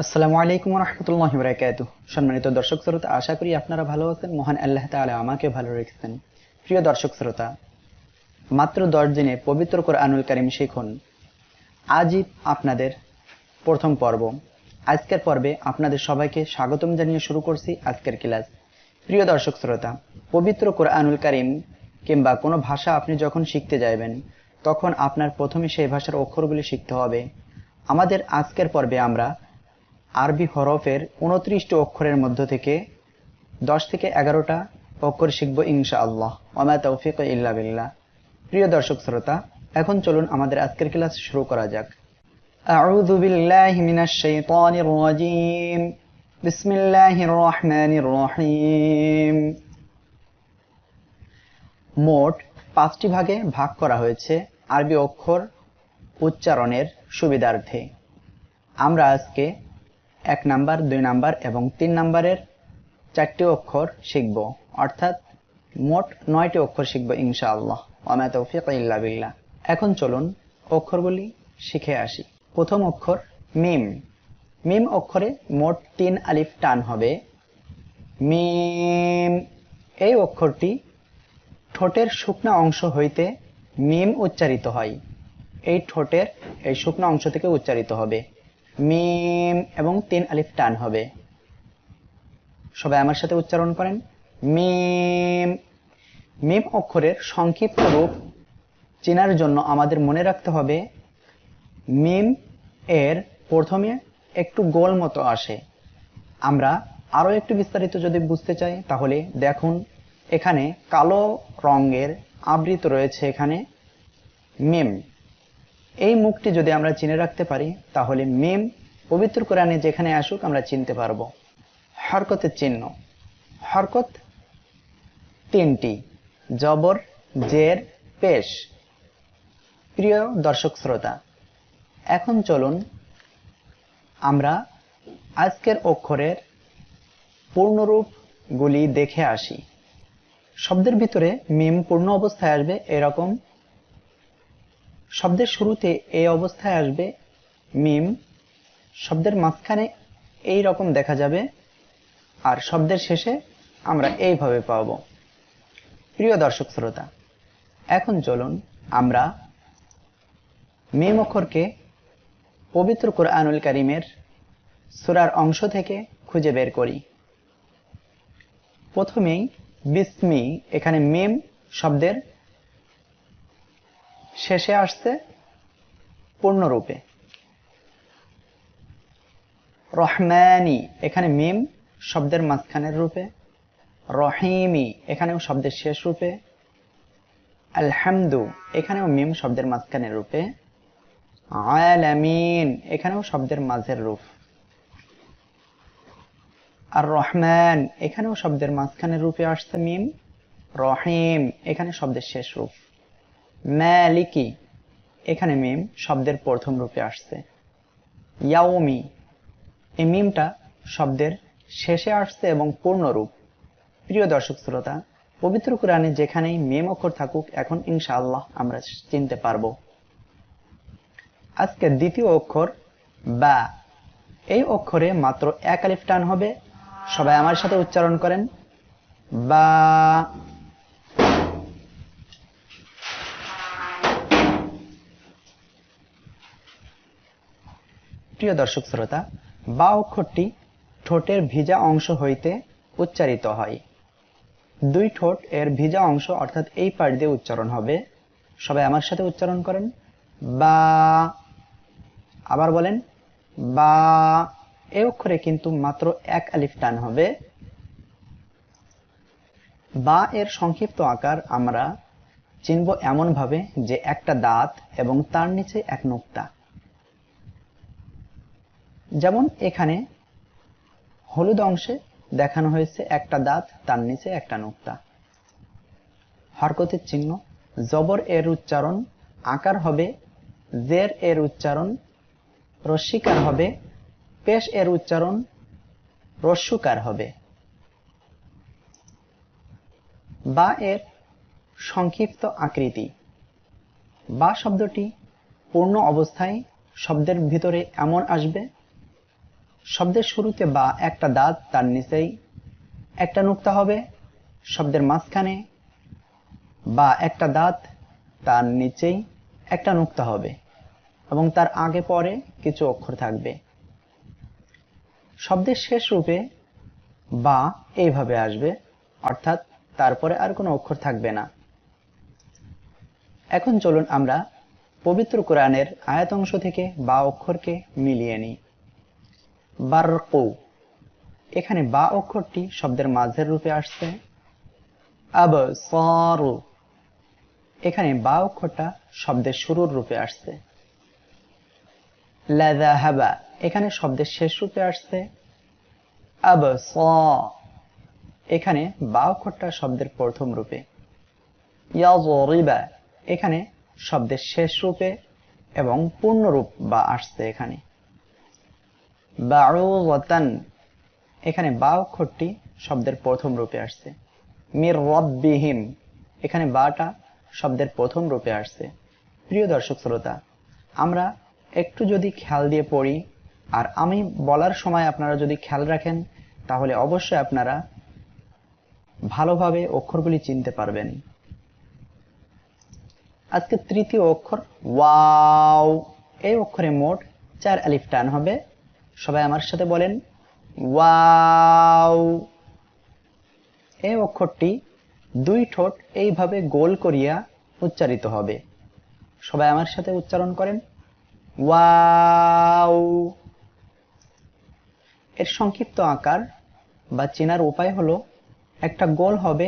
আসসালামু আলাইকুম ওয়া রাহমাতুল্লাহি ওয়া বারাকাতুহু। সম্মানিত দর্শক শ্রোতা, আশা করি আপনারা ভালো আছেন। মহান আল্লাহ তাআলা আমাকে ভালো রেখেছেন। প্রিয় দর্শক শ্রোতা, মাত্র 10 দিনে পবিত্র কোরআনুল কারীম শিখুন। আজই আপনাদের প্রথম পর্ব। আজকের পর্বে আপনাদের সবাইকে স্বাগতম জানিয়ে শুরু করছি আজকের ক্লাস। প্রিয় দর্শক শ্রোতা, পবিত্র কোরআনুল কারীম কিংবা কোনো ভাষা আপনি যখন শিখতে যাবেন, তখন আপনার প্রথমে সেই ভাষার অক্ষরগুলি শিখতে হবে। আমাদের আজকের পর্বে আমরা আরবি হরফের 29টি অক্ষরের মধ্য থেকে 10 থেকে 11টা অক্ষর শিখব ইনশাআল্লাহ। ওয়া মা তাওফীক ইল্লা বিল্লাহ। প্রিয় দর্শক শ্রোতা, এখন চলুন আমাদের আজকের ক্লাস শুরু করা যাক। আউযু বিল্লাহি মিনাশ শাইতানির রাজীম। বিসমিল্লাহির রহমানির রহিম। মোট 5টি ভাগে ভাগ করা হয়েছে আরবি অক্ষর উচ্চারণের সুবিধার্থে। আমরা আজকে 1 নাম্বার, 2 নাম্বার এবং 3 নাম্বারের 4টি অক্ষর শিখব, অর্থাৎ মোট 9টি অক্ষর শিখব ইনশাআল্লাহ। ওয়া মা তাওফীক ইল্লা বিল্লাহ। এখন চলুন অক্ষরগুলি শিখে আসি। প্রথম অক্ষর মিম। মিম অক্ষরে মোট 3 আলিফ টান হবে। মিম। এই অক্ষরটি ঠোঁটের শুকনা অংশ হইতে মিম উচ্চারিত হয়। এই ঠোঁটের এই শুকনা অংশ থেকে উচ্চারিত হবে মিম এবং 3 আলিফ টান হবে। সবাই আমার সাথে উচ্চারণ করেন, মিম। মিম অক্ষরের সংক্ষিপ্ত রূপ চেনার জন্য আমাদের মনে রাখতে হবে মিম এর প্রথমে একটু গোল মতো আসে। আমরা আরো একটু বিস্তারিত যদি বুঝতে চাই তাহলে দেখুন, এখানে কালো রঙের আবৃত রয়েছে এখানে মিম। এই মুখটি যদি আমরা চিনে রাখতে পারি তাহলে মিম পবিত্র কোরআনে যেখানে আসুক আমরা চিনতে পারবো। হরকতের চিহ্ন। হরকত 3টি: জবর, জের, পেশ। প্রিয় দর্শক শ্রোতা, এখন চলুন আমরা আজকের অক্ষরের পূর্ণরূপগুলি দেখে আসি। শব্দের ভিতরে মিম পূর্ণ অবস্থায় আসবে এরকম, শব্দের শুরুতে এই অবস্থায় আসবে মিম, শব্দের মাঝখানে এই রকম দেখা যাবে, আর শব্দের শেষে আমরা এইভাবে পাবো। প্রিয় দর্শক শ্রোতা, এখন চলুন আমরা মিম অক্ষরকে পবিত্র কোরআনুল কারীমের সূরার অংশ থেকে খুঁজে বের করি। প্রথমেই বিসমি, এখানে মিম শব্দের শেষে আসছে পূর্ণরূপে। রহমানি, এখানে মিম শব্দের মাঝখানের রূপে। রহিমি, এখানেও শব্দের শেষ রূপে। আলহামদু, এখানেও মিম শব্দের মাঝখানের রূপে। আলামিন, এখানেও শব্দের মাঝের রূপ। আর রহমান, এখানেও শব্দের মাঝখানের রূপে আসছে মিম। রহিম, এখানে শব্দের শেষ রূপ। মালিকি, এখানে মিম শব্দের প্রথম রূপে আসছে। ইয়াউমি, এই মিমটা শব্দের শেষে আসছে এবং পূর্ণরূপ। প্রিয় দর্শক শ্রোতা, পবিত্র কোরআনে যেখানেই মিম অক্ষর থাকুক এখন ইনশাআল্লাহ আমরা চিনতে পারবো। আজকের দ্বিতীয় অক্ষর বা। এই অক্ষরে মাত্র 1 আলিফ টান হবে। সবাই আমার সাথে উচ্চারণ করেন, বা। প্রিয় দর্শক শ্রোতা, বা অক্ষরটি ঠোঁটের ভিজা অংশ হইতে উচ্চারিত হয়। 2 ঠোঁট এর ভিজা অংশ অর্থাৎ এই পাশ দিয়ে উচ্চারণ হবে। সবাই আমার সাথে উচ্চারণ করেন, বা। আবার বলেন, বা। এই অক্ষরে কিন্তু মাত্র 1 আলিফ টান হবে। বা এর সংক্ষিপ্ত আকার আমরা চিনব এমন ভাবে যে একটা দাঁত এবং তার নিচে এক নোক্তা। যেমন এখানে হলুদ অংশে দেখানো হয়েছে একটা দাঁত, তার নিচে একটা নোক্তা। হরকতের চিহ্ন। জবর এর উচ্চারণ আকার হবে, জের এর উচ্চারণ রস্যিকার হবে, পেশ এর উচ্চারণ রস্যুকার হবে। বা এর সংক্ষিপ্ত আকৃতি। বা শব্দটি পূর্ণ অবস্থায় শব্দের ভিতরে এমন আসবে, শব্দের শুরুতে বা একটা দাঁত, তার নিচেই একটা নুক্তা হবে। শব্দের মাঝখানে বা একটা দাঁত, তার নিচেই একটা নুক্তা হবে এবং তার আগে পরে কিছু অক্ষর থাকবে। শব্দের শেষ রূপে বা এইভাবে আসবে, অর্থাৎ তারপরে আর কোনো অক্ষর থাকবে না। এখন চলুন আমরা পবিত্র কোরআনের আয়াত অংশ থেকে বা অক্ষরকে মিলিয়ে নিই। বারকু, এখানে বা অক্ষরটি শব্দের মাঝের রূপে আসছে। আবসারু, এখানে বা অক্ষরটা শব্দের শুরুর রূপে আসছে। লাযাহাবা, এখানে শব্দের শেষ রূপে আসছে। আবসা, এখানে বা অক্ষরটা শব্দের প্রথম রূপে। ইয়াযরিবা, এখানে শব্দের শেষ রূপে এবং পূর্ণ রূপ বা আসছে এখানে। বাউযাতান, এখানে বা অক্ষরটি শব্দের প্রথম রূপে আসছে। মির রাব্বিহিম, এখানে বাটা শব্দের প্রথম রূপে আসছে। প্রিয় দর্শক শ্রোতা, আমরা একটু যদি খেয়াল দিয়ে পড়ি আর আমি বলার সময় আপনারা যদি খেয়াল রাখেন, তাহলে অবশ্যই আপনারা ভালোভাবে অক্ষরগুলি চিনতে পারবেন। আজকে তৃতীয় অক্ষর ওয়াও, এই অক্ষরে মোট 4 আলিফ টান হবে। সবাই আমার সাথে বলেন ওয়াও। এই অক্ষরটি 2 ঠোঁট এইভাবে গোল করিয়া উচ্চারিত হবে। সবাই আমার সাথে উচ্চারণ করেন ওয়াও। এর সংক্ষিপ্ত আকার বা চেনার উপায় হলো, একটা গোল হবে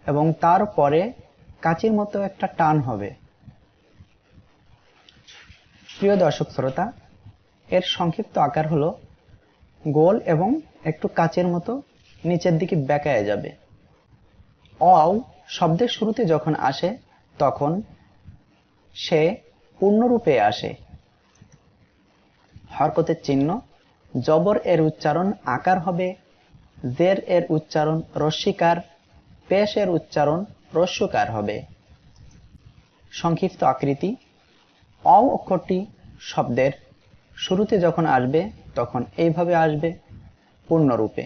এবং তারপরে কাঁচির মতো একটা টান হবে। প্রিয় দর্শক শ্রোতা, এর সংক্ষিপ্ত আকার হলো গোল এবং একটু কাঁচের মতো নিচের দিকে বেঁকায়া যাবে। অও শব্দের শুরুতে যখন আসে তখন সে পূর্ণরূপে আসে। হরকতের চিহ্ন, জবর এর উচ্চারণ আকার হবে, জের এর উচ্চারণ রস্যিকার, পেশ এর উচ্চারণ রস্যকার হবে। সংক্ষিপ্ত আকৃতি, অ অক্ষরটি শব্দের শুরুতে যখন আসবে তখন এইভাবে আসবে পূর্ণরূপে।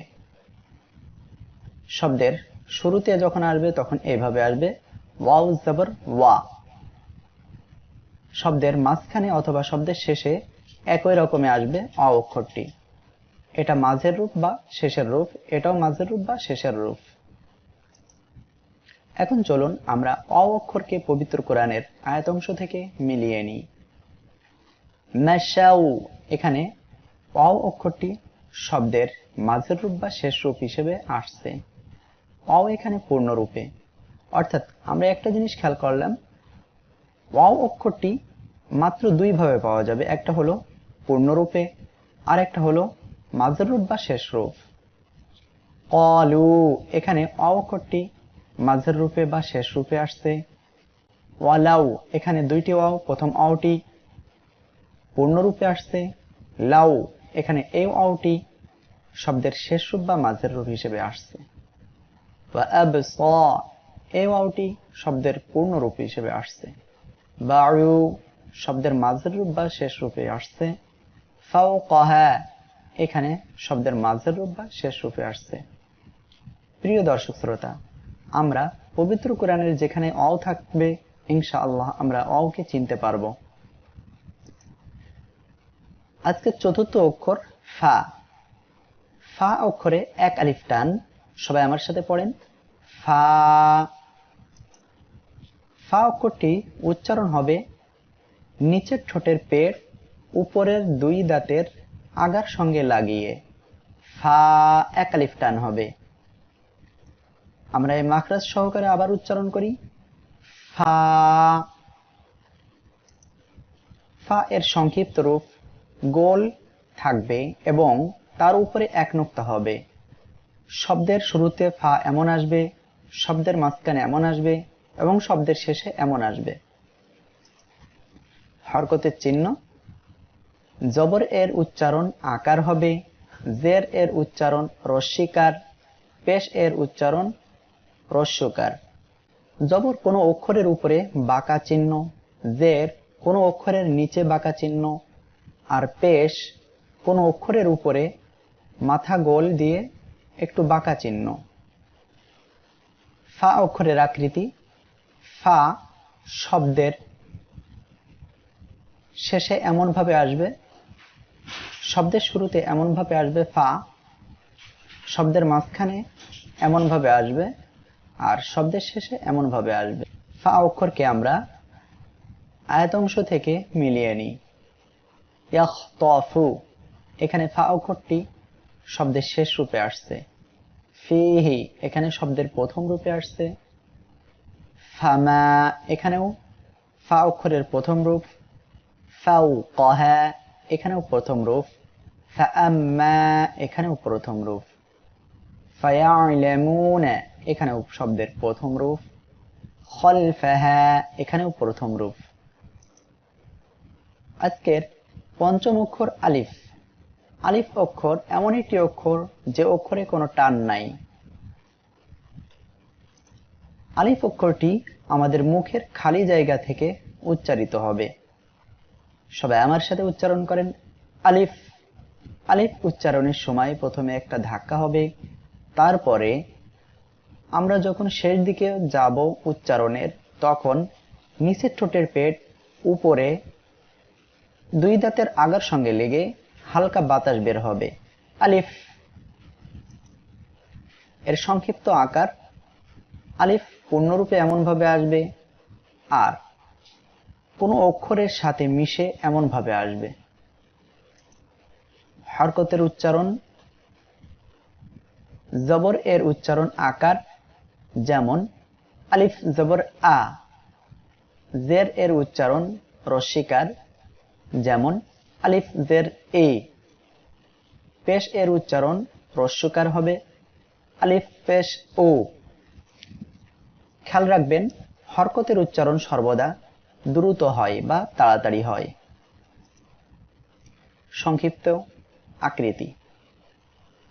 শব্দের শুরুতে যখন আসবে তখন এইভাবে আসবে ওয়াও জবর ওয়া। শব্দের মাঝখানে অথবা শব্দের শেষে একই রকমে আসবে অ অক্ষরটি। এটা মাঝের রূপ বা শেষের রূপ, এটাও মাঝের রূপ বা শেষের রূপ। এখন চলুন আমরা অ অক্ষরকে পবিত্র কোরআনের আয়াত অংশ থেকে মিলিয়ে নিই। নাশাউ, এখানে অ অক্ষরটি শব্দের মাঝের রূপ বা শেষ রূপ হিসেবে আসছে। অ এখানে পূর্ণরূপে, অর্থাৎ আমরা একটা জিনিস খেয়াল করলাম, অ অক্ষরটি মাত্র 2 ভাবে পাওয়া যাবে। একটা হলো পূর্ণরূপে আর একটা হলো মাঝের রূপ বা শেষ রূপ। ক্বালু, এখানে অ অক্ষরটি মাঝের রূপে বা শেষ রূপে আসছে। ওয়ালাউ, এখানে 2টি ওয়াও, প্রথম অটি পূর্ণরূপে আসছে। লাউ, এখানে এই অটি শব্দের শেষ রূপ বা মাঝের রূপ হিসেবে আসছে। ওয়াবসা, এই অটি শব্দের পূর্ণরূপ হিসেবে আসছে। বাউ, শব্দের মাঝের রূপ বা শেষ রূপে আসছে। ফাওকাহা, এখানে শব্দের মাঝের রূপ বা শেষ রূপে আসছে। প্রিয় দর্শক শ্রোতা, আমরা পবিত্র কোরআনের যেখানে অ থাকবে ইনশাআল্লাহ আমরা অকে চিনতে পারবো। আজকের চতুর্থ অক্ষর ফা। ফা অক্ষরে 1 আলিফ টান। সবাই আমার সাথে পড়েন ফা। ফা অক্ষরটি উচ্চারণ হবে নিচের ঠোঁটের পেট উপরের 2 দাঁতের আগার সঙ্গে লাগিয়ে। ফা 1 আলিফ টান হবে। আমরা এই মাখরাজ সহকারে আবার উচ্চারণ করি ফা। ফা এর সংক্ষিপ্ত রূপ গোল থাকবে এবং তার উপরে 1 নুক্তা হবে। শব্দের শুরুতে ফা এমন আসবে, শব্দের মাঝখানে এমন আসবে এবং শব্দের শেষে এমন আসবে। হরকতের চিহ্ন, জবর এর উচ্চারণ আকার হবে, জের এর উচ্চারণ রস্যিকার, পেশ এর উচ্চারণ রস্যকার। জবর কোনো অক্ষরের উপরে বাঁকা চিহ্ন, জের কোনো অক্ষরের নিচে বাঁকা চিহ্ন, আর পেশ কোনো অক্ষরের উপরে মাথা গোল দিয়ে একটু বাঁকা চিহ্ন। ফা অক্ষরের আকৃতি, ফা শব্দের শেষে এমন ভাবে আসবে, শব্দের শুরুতে এমন ভাবে আসবে ফা, শব্দের মাঝখানে এমন ভাবে আসবে, আর শব্দের শেষে এমন ভাবে আসবে। ফা অক্ষরকে আমরা আয়াত অংশ থেকে মিলিয়ে নিই। ইয়াখতাফু, এখানে ফা অক্ষরটি শব্দের শেষ রূপে আসছে। ফিহি, এখানে শব্দের প্রথম রূপে আসছে। ফামা, এখানেও ফা অক্ষরের প্রথম রূপ। ফাওকাহা, এখানেও প্রথম রূপ। ফাআম্মা, এখানেও প্রথম রূপ। ফায়ালামুনা, এখানেও শব্দের প্রথম রূপ। খলফাহা, এখানেও প্রথম রূপ। আজকের পঞ্চম অক্ষর আলিফ। আলিফ অক্ষর এমন একটি অক্ষর যে অক্ষরে কোনো টান নাই। আলিফ অক্ষরটি আমাদের মুখের খালি জায়গা থেকে উচ্চারিত হবে। সবাই আমার সাথে উচ্চারণ করেন, আলিফ। আলিফ উচ্চারণের সময় প্রথমে একটা ধাক্কা হবে, তারপরে আমরা যখন শেষ দিকে যাব উচ্চারণের, তখন নিচের ঠোঁটের পেট উপরে দুই দাঁতের আগার সঙ্গে লেগে হালকা বাতাস বের হবে। আলিফ। এর সংক্ষিপ্ত আকার আলিফ পূর্ণরূপে এমন ভাবে আসবে, আর কোনো অক্ষরের সাথে মিশে এমন ভাবে আসবে। হরকতের উচ্চারণ, জবর এর উচ্চারণ আকার, যেমন আলিফ জবর আ। জের এর উচ্চারণ রস্যিকার, যেমন আলিফ জের এ। পেশ এর উচ্চারণ রস্যকার হবে, আলিফ পেশ ও। খেয়াল রাখবেন, হরকতের উচ্চারণ সর্বদা দ্রুত হয় বা তাড়াতাড়ি হয়। সংক্ষিপ্ত আকৃতি,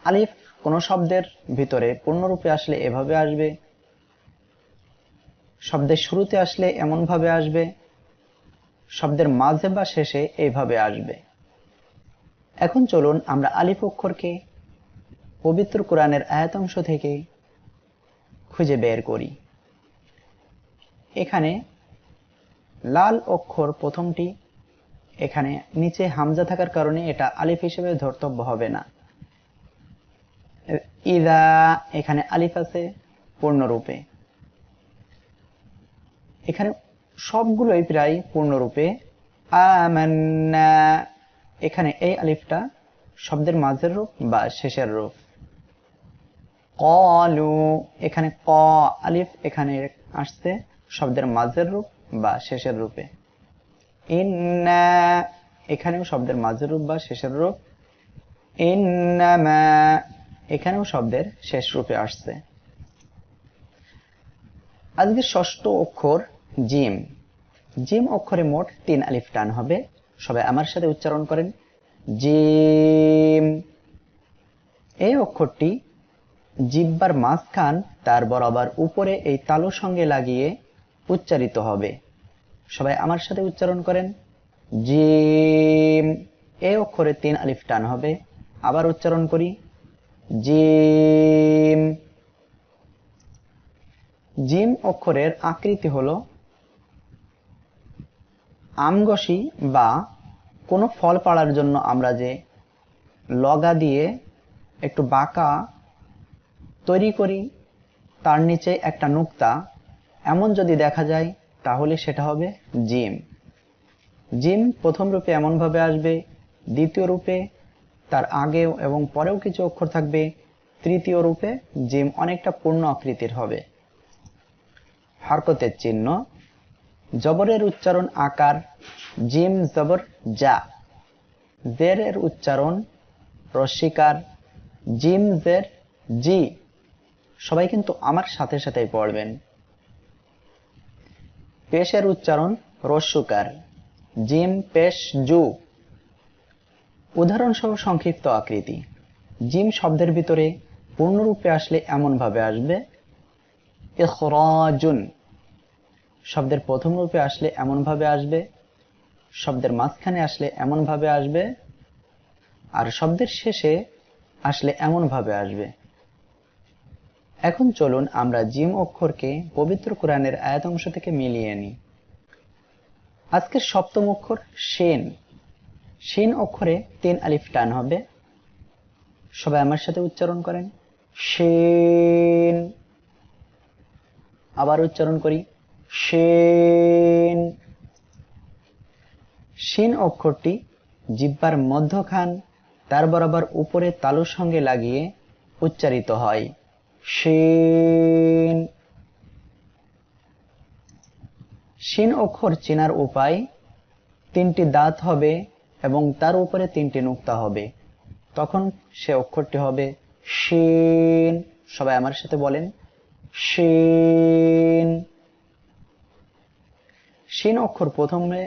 আলিফ কোন শব্দের ভিতরে পূর্ণরূপে আসলে এভাবে আসবে, শব্দের শুরুতে আসলে এমন ভাবে আসবে, শব্দের মাঝে বা শেষে এইভাবে আসবে। এখন চলুন আমরা আলিফ অক্ষরকে পবিত্র কোরআনের আয়াত অংশ থেকে খুঁজে বের করি। এখানে লাল অক্ষর প্রথমটি, এখানে নিচে হামজা থাকার কারণে এটা আলিফ হিসেবে ধর্তব্য হবে না। ইযা, এখানে আলিফ আছে পূর্ণরূপে। এখানে সবগুলোই প্রায় পূর্ণরূপে। আমান্না, এখানে এই আলিফটা শব্দের মাঝের রূপ বা শেষের রূপ। ক্বালু, এখানে ক আলিফ এখানে আসছে শব্দের মাঝের রূপ বা শেষের রূপে। ইন্না, এখানেও শব্দের মাঝের রূপ বা শেষের রূপ। ইন্নামা, এখানেও শব্দের শেষ রূপে আসছে। আজকের ষষ্ঠ অক্ষর জিম। জিম অক্ষরে মোট 3 আলিফ টান হবে। সবাই আমার সাথে উচ্চারণ করেন, জিম। এই অক্ষরটি জিহ্বার মাঝখান তার বরাবর উপরে এই তালুর সঙ্গে লাগিয়ে উচ্চারিত হবে। সবাই আমার সাথে উচ্চারণ করেন, জিম। এই অক্ষরে 3 আলিফ টান হবে। আবার উচ্চারণ করি, জিম। জিম অক্ষরের আকৃতি হলো আমগসি, বা কোনো ফল পাড়ার জন্য আমরা যে লগা দিয়ে একটু বাঁকা তৈরি করি, তার নিচে একটা নুক্তা, এমন যদি দেখা যায় তাহলে সেটা হবে জিম। জিম প্রথম রূপে এমন ভাবে আসবে, দ্বিতীয় রূপে তার আগেও এবং পরেও কিছু অক্ষর থাকবে, তৃতীয় রূপে জিম অনেকটা পূর্ণ আকৃতির হবে। হরকতের চিহ্ন, জবরের উচ্চারণ আকার, জিম জবর যা। জের এর উচ্চারণ রস্যিকার, জিম জের জি। সবাই কিন্তু আমার সাথে সাথেই পড়বেন। পেশের উচ্চারণ রস্যকার, জিম পেশ জু। উদাহরণ সহ সংক্ষিপ্ত আকৃতি, জিম শব্দের ভিতরে পূর্ণরূপে আসলে এমন ভাবে আসবে, ইখরাজুন। শব্দের প্রথম রূপে আসলে এমন ভাবে আসবে, শব্দের মাঝখানে আসলে এমন ভাবে আসবে, আর শব্দের শেষে আসলে এমন ভাবে আসবে। এখন চলুন আমরা জিম অক্ষরকে পবিত্র কোরআনের আয়াত অংশ থেকে মিলিয়ে নিই। আজকের সপ্তম অক্ষর শিন। শিন অক্ষরে 3 আলিফ টান হবে। সবাই আমার সাথে উচ্চারণ করেন, শিন। আবার উচ্চারণ করি, শিন। শিন অক্ষরটি জিহ্বার মধ্যখান তার বরাবর উপরে তালুর সঙ্গে লাগিয়ে উচ্চারিত হয়, শিন। শিন অক্ষর চেনার উপায়, 3টি দাঁত হবে এবং তার উপরে 3টি নুক্তা হবে, তখন সে অক্ষরটি হবে শিন। সবাই আমার সাথে বলেন, শিন। শিন অক্ষর প্রথমে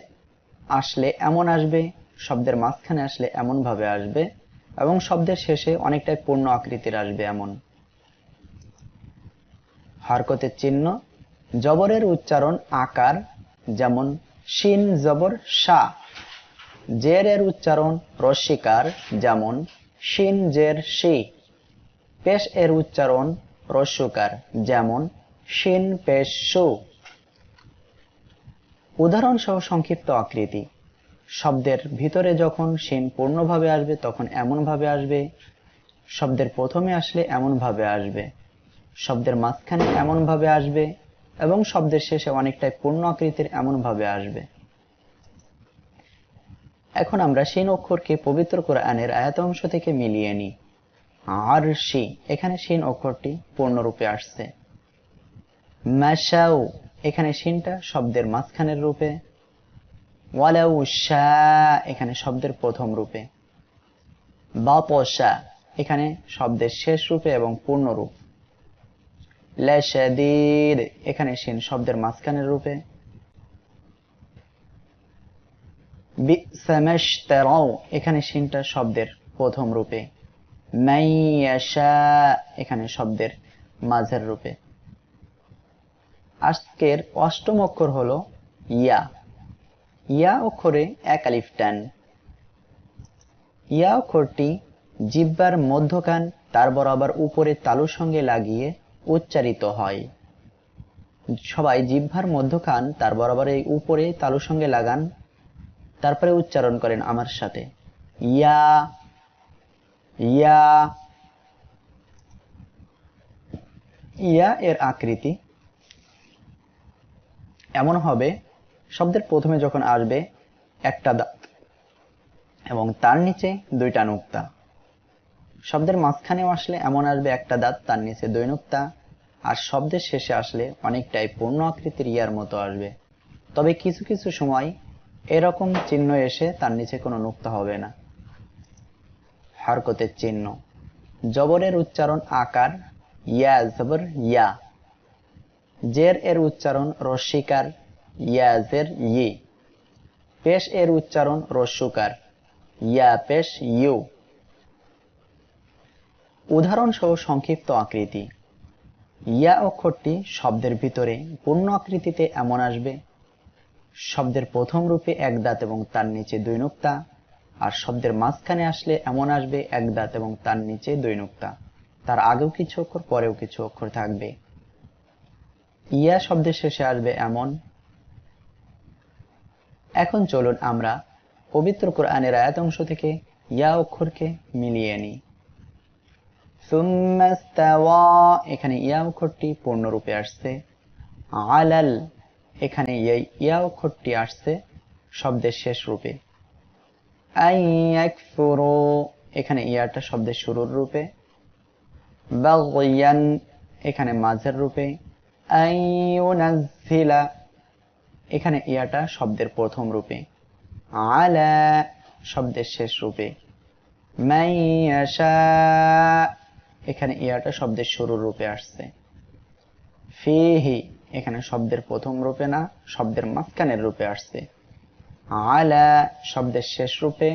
আসলে এমন আসবে, শব্দের মাঝখানে আসলে এমন ভাবে আসবে এবং শব্দের শেষে অনেকটাই পূর্ণ আকৃতির আসবে এমন। হরকতের চিহ্ন, জবরের উচ্চারণ আকার, যেমন শিন জবর শা। জের এর উচ্চারণ রস্যিকার, যেমন শিন জের শি। পেশ এর উচ্চারণ রস্যকার, যেমন শিন পেশ শু। উদাহরণ সহ সংক্ষিপ্ত আকৃতি, শব্দের ভিতরে যখন শিন পূর্ণভাবে আসবে তখন এমন ভাবে আসবে, শব্দের প্রথমে আসলে এমন ভাবে আসবে, শব্দের মাঝখানে এমন ভাবে আসবে এবং শব্দের শেষে অনেকটাই পূর্ণ আকৃতির এমন ভাবে আসবে। এখন আমরা শিন অক্ষরকে পবিত্র কোরআনের আয়াত অংশ থেকে মিলিয়ে নিই। আরশি, এখানে শিন অক্ষরটি পূর্ণরূপে আসছে। মাশাউ, এখানে শিনটা শব্দের মাঝখানের রূপে। ওয়ালাউ শা, এখানে শব্দের প্রথম রূপে। বাতশা, এখানে শব্দের শেষ রূপে এবং পূর্ণরূপ। লাশাদীদ, এখানে শিন শব্দের মাঝখানের রূপে। বি'সা মাশতারাউ, এখানে শিনটা শব্দের প্রথম রূপে। মাইয়াশা, এখানে শব্দের মাঝের রূপে। আজকের অষ্টম অক্ষর হলো ইয়া। ইয়া অক্ষরে 1 আলিফ টান। ইয়া অক্ষরটি জিহ্বার মধ্যখান তার বরাবর উপরে তালুর সঙ্গে লাগিয়ে উচ্চারিত হয়। সবাই জিহ্বার মধ্যখান তার বরাবর এই উপরে তালুর সঙ্গে লাগান, তারপরে উচ্চারণ করেন আমার সাথে, ইয়া ইয়া। ইয়া এর আকৃতি এমন হবে, শব্দের প্রথমে যখন আসবে একটা দাঁত এবং তার নিচে 2টা নুক্তা। শব্দের মাঝখানেও আসলে এমন আসবে, একটা দাঁত তার নিচে 2 নুক্তা। আর শব্দের শেষে আসলে অনেকটাই পূর্ণ আকৃতির ইয়ার মতো আসবে। তবে কিছু কিছু সময় এরকম চিহ্ন এসে তার নিচে কোনো নুক্তা হবে না। হরকতের চিহ্ন, জবরের উচ্চারণ আকার, ইয়া জবর ইয়া। জের এর উচ্চারণ রস্যিকার, ইয়া জের ই। পেশ এর উচ্চারণ রস্যকার, ইয়া পেশ ইউ। উদাহরণ সহ সংক্ষিপ্ত আকৃতি, ইয়া অক্ষরটি শব্দের ভিতরে পূর্ণ আকৃতিতে এমন আসবে, শব্দের প্রথম রূপে 1 দাঁত এবং তার নিচে 2 নুক্তা। আর শব্দের মাঝখানে আসলে এমন আসবে, 1 দাঁত এবং তার নিচে 2 নুক্তা। তার আগেও কিছু অক্ষর, পরেও কিছু অক্ষর থাকবে। ইয়া শব্দের শেষে আসবে এমন। এখন চলুন আমরা পবিত্র কোরআনের আয়াত অংশ থেকে ইয়া অক্ষরকে মিলিয়ে নিই। সুম্মা ইস্তাওয়া, এখানে ইয়া অক্ষরটি পূর্ণরূপে আসছে। আলাল, এখানে এই ইয়া অক্ষরটি আসছে শব্দের শেষ রূপে। আইয়াকফুরু, এখানে ইয়াটা শব্দের শুরুর রূপে। বাগয়ান, এখানে মাঝের রূপে। আইয়ুনাজ্জিলা, এখানে ইয়াটা শব্দের প্রথম রূপে। আলা, শব্দের শেষ রূপে। মাইয়াশা, এখানে ইয়াটা শব্দের শুরুর রূপে আসছে। ফিহি, এখানে শব্দের প্রথম রূপে না, শব্দের মাঝখানের রূপে আসছে। আলা, শব্দের শেষ রূপে।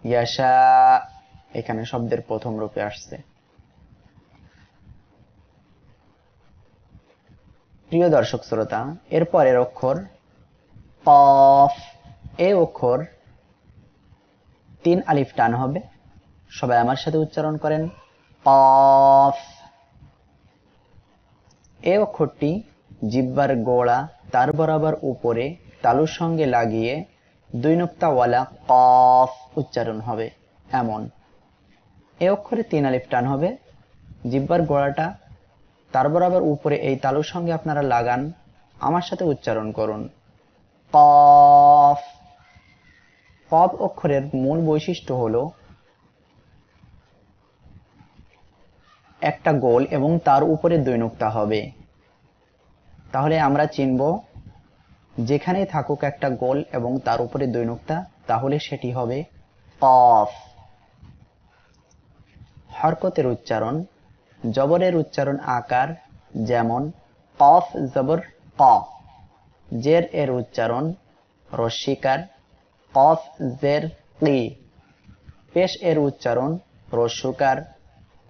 ইয়াশা, এখানে শব্দের প্রথম রূপে আসছে। প্রিয় দর্শক শ্রোতা, এরপরের অক্ষর কফ। এই অক্ষর 3 আলিফ টান হবে। সবাই আমার সাথে উচ্চারণ করেন, কফ। এই অক্ষরটি জিহ্বার গোড়া তার বরাবর উপরে তালুর সঙ্গে লাগিয়ে দুই নুক্তাওয়ালা কফ উচ্চারণ হবে এমন। এই অক্ষরে 3 আলিফ টান হবে। জিহ্বার গোড়াটা তার বরাবর উপরে এই তালুর সঙ্গে আপনারা লাগান, আমার সাথে উচ্চারণ করুন, কফ। কফ অক্ষরের মূল বৈশিষ্ট্য হলো একটা গোল এবং তার উপরে 2 নুক্তা হবে। তাহলে আমরা চিনব যেখানেই থাকুক একটা গোল এবং তার উপরে 2 নুক্তা, তাহলে সেটি হবে কফ। হরকতের উচ্চারণ, জবরের উচ্চারণ আকার যেমন কফ জবর ক। জের এর উচ্চারণ রস্যিকার, কফ জের কি। পেশ এর উচ্চারণ রস্যকার,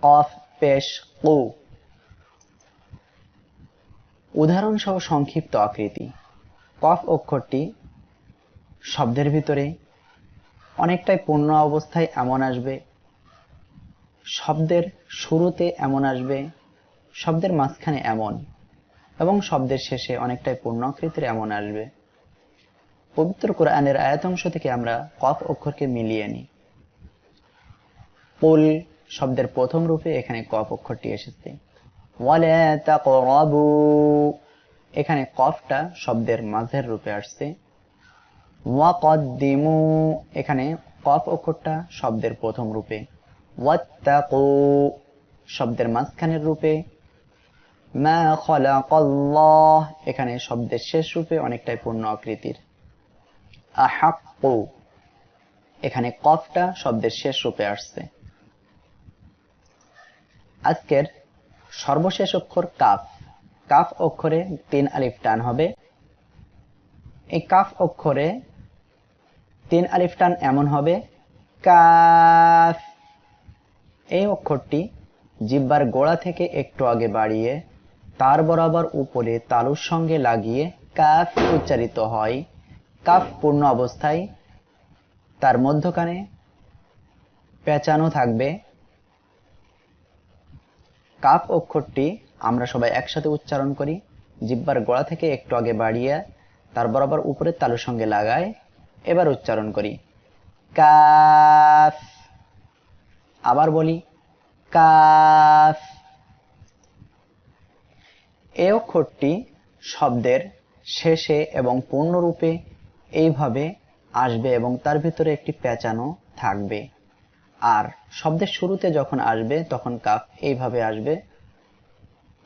কফ পেশ কু। উদাহরণ সহ সংক্ষিপ্ত আকৃতি। কফ অক্ষরটি শব্দের ভিতরে অনেকটাই পূর্ণ অবস্থায় এমন আসবে, শব্দের শুরুতে এমন আসবে, শব্দের মাঝখানে এমন, এবং শব্দের শেষে অনেকটাই পূর্ণ আকৃতির এমন আসবে। পবিত্র কোরআনের আয়াতাংশ থেকে আমরা কফ অক্ষরকে মিলিয়ে নিই। কুল শব্দের প্রথম রূপে এখানে কফ অক্ষরটি এসেছে। ওয়ালা তাকরাবু এখানে কফটা শব্দের মাঝের রূপে আসছে। ওয়াকদ্দিমু এখানে কফ অক্ষরটা শব্দের প্রথম রূপে। ওয়াত্তাকু শব্দের মাঝখানের রূপে। মা খালাকাল্লাহ এখানে শব্দের শেষ রূপে অনেকটাই পূর্ণ আকৃতির। আহাক্কু এখানে কফটা শব্দের শেষ রূপে আসছে। আজকের সর্বশেষ অক্ষর কাফ। কাফ অক্ষরে 3 আলিফ টান হবে। এই কাফ অক্ষরে 3 আলিফ টান এমন হবে, কাফ। এই অক্ষরটি জিহ্বার গোড়া থেকে একটু আগে বাড়িয়ে তার বরাবর উপরে তালুর সঙ্গে লাগিয়ে কাফ উচ্চারিত হয়। কাফ পূর্ণ অবস্থায় তার মধ্যখানে পেঁচানো থাকবে। কাফ অক্ষরটি আমরা সবাই একসাথে উচ্চারণ করি, জিহ্বার গোড়া থেকে একটু আগে বাড়িয়ে তার বরাবর উপরে তালুর সঙ্গে লাগায়। এবার উচ্চারণ করি, কাফ। আবার বলি, কাফ। এই অক্ষরটি শব্দের শেষে এবং পূর্ণরূপে এইভাবে আসবে এবং তার ভিতরে একটি পেঁচানো থাকবে। আর শব্দের শুরুতে যখন আসবে তখন কাফ এইভাবে আসবে,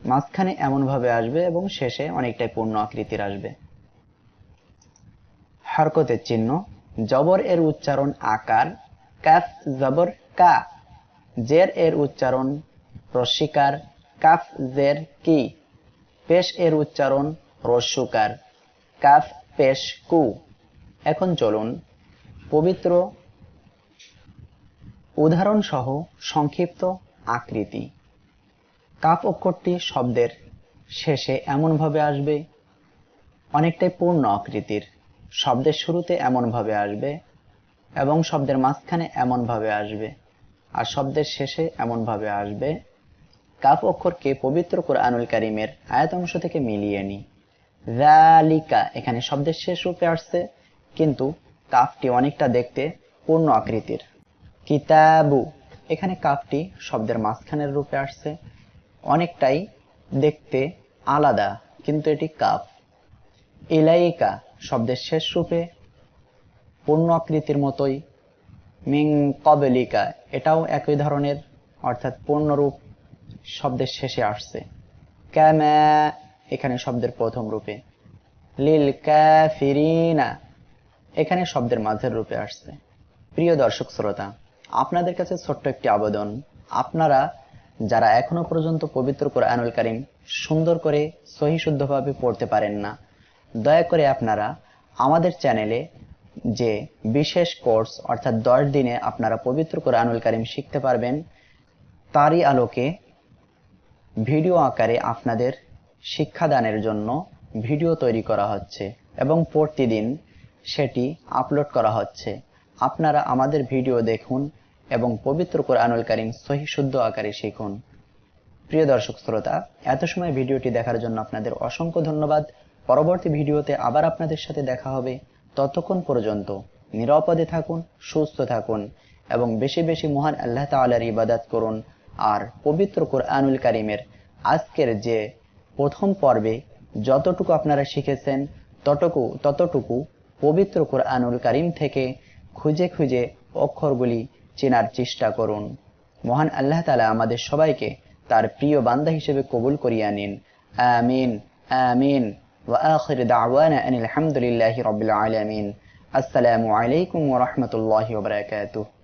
মাঝখানে এমন ভাবে আসবে এবং শেষে অনেকটাই পূর্ণ আকৃতির আসবে। হরকতের চিহ্ন, জবর এর উচ্চারণ আকার, কাফ জবর কা। জের এর উচ্চারণ রস্যিকার, কাফ জের কি। পেশ এর উচ্চারণ রস্যকার, কাফ পেশ কু। এখন চলুন পবিত্র উদাহরণ সহ সংক্ষিপ্ত আকৃতি। কাফ অক্ষরটি শব্দের শেষে এমন ভাবে আসবে, অনেকটাই পূর্ণ আকৃতির। শব্দের শুরুতে এমন ভাবে আসবে এবং শব্দের মাঝখানে এমন ভাবে আসবে আর শব্দের শেষে এমন ভাবে আসবে। কাফ অক্ষরকে পবিত্র কোরআনুল কারীমের আয়াতাংশ থেকে মিলিয়ে নিই। যালিকা এখানে শব্দের শেষ রূপে আসছে, কিন্তু কাফটি অনেকটা দেখতে পূর্ণ আকৃতির। কিতাবু এখানে কাফটি শব্দের মাঝখানের রূপে আসছে, অনেকটাই দেখতে আলাদা, কিন্তু এটি কাফ। ইলাইকা শব্দের শেষ রূপে পূর্ণ আকৃতির মতোই। মিন ক্বাবলিকা এটাও একই ধরনের, অর্থাৎ পূর্ণরূপ শব্দের শেষে আসছে। কামা এখানে শব্দের প্রথম রূপে। লিল কাফিরিনা এখানে শব্দের মাঝের রূপে আসছে। প্রিয় দর্শক শ্রোতা, আপনাদের কাছে ছোট্ট একটি আবেদন, আপনারা যারা এখনো পর্যন্ত পবিত্র কোরআনুল কারীম সুন্দর করে সহি শুদ্ধভাবে পড়তে পারেন না, দয়া করে আপনারা আমাদের চ্যানেলে যে বিশেষ কোর্স অর্থাৎ 10 দিনে আপনারা পবিত্র কোরআনুল কারীম শিখতে পারবেন, তারই আলোকে ভিডিও আকারে আপনাদের শিক্ষাদানের জন্য ভিডিও তৈরি করা হচ্ছে এবং প্রতিদিন সেটি আপলোড করা হচ্ছে। আপনারা আমাদের ভিডিও দেখুন এবং পবিত্র কোরআনুল কারীম সহিহ শুদ্ধ আকারে শিখুন। প্রিয় দর্শক শ্রোতা, এত সময় ভিডিওটি দেখার জন্য আপনাদের অসংখ্য ধন্যবাদ। পরবর্তী ভিডিওতে আবার আপনাদের সাথে দেখা হবে। ততক্ষণ পর্যন্ত নিরাপদে থাকুন, সুস্থ থাকুন এবং বেশি বেশি মহান আল্লাহ তাআলার ইবাদত করুন। আর পবিত্র কোরআনুল কারীমের আজকের যে প্রথম পর্বে যতটুকু আপনারা শিখেছেন ততটুকু পবিত্র কোরআনুল কারীম থেকে খুঁজে খুঁজে অক্ষরগুলি চেনার চেষ্টা করুন। মহান আল্লাহ তাআলা আমাদের সবাইকে তার প্রিয় বান্দা হিসেবে কবুল করিয়া নিন। আমিন আমিন। ওয়া আখির দাওয়ানা আনিল হামদুলিল্লাহি রাব্বিল আলামিন। আসসালামু আলাইকুম ওয়া রাহমাতুল্লাহি ওয়া বারাকাতুহু।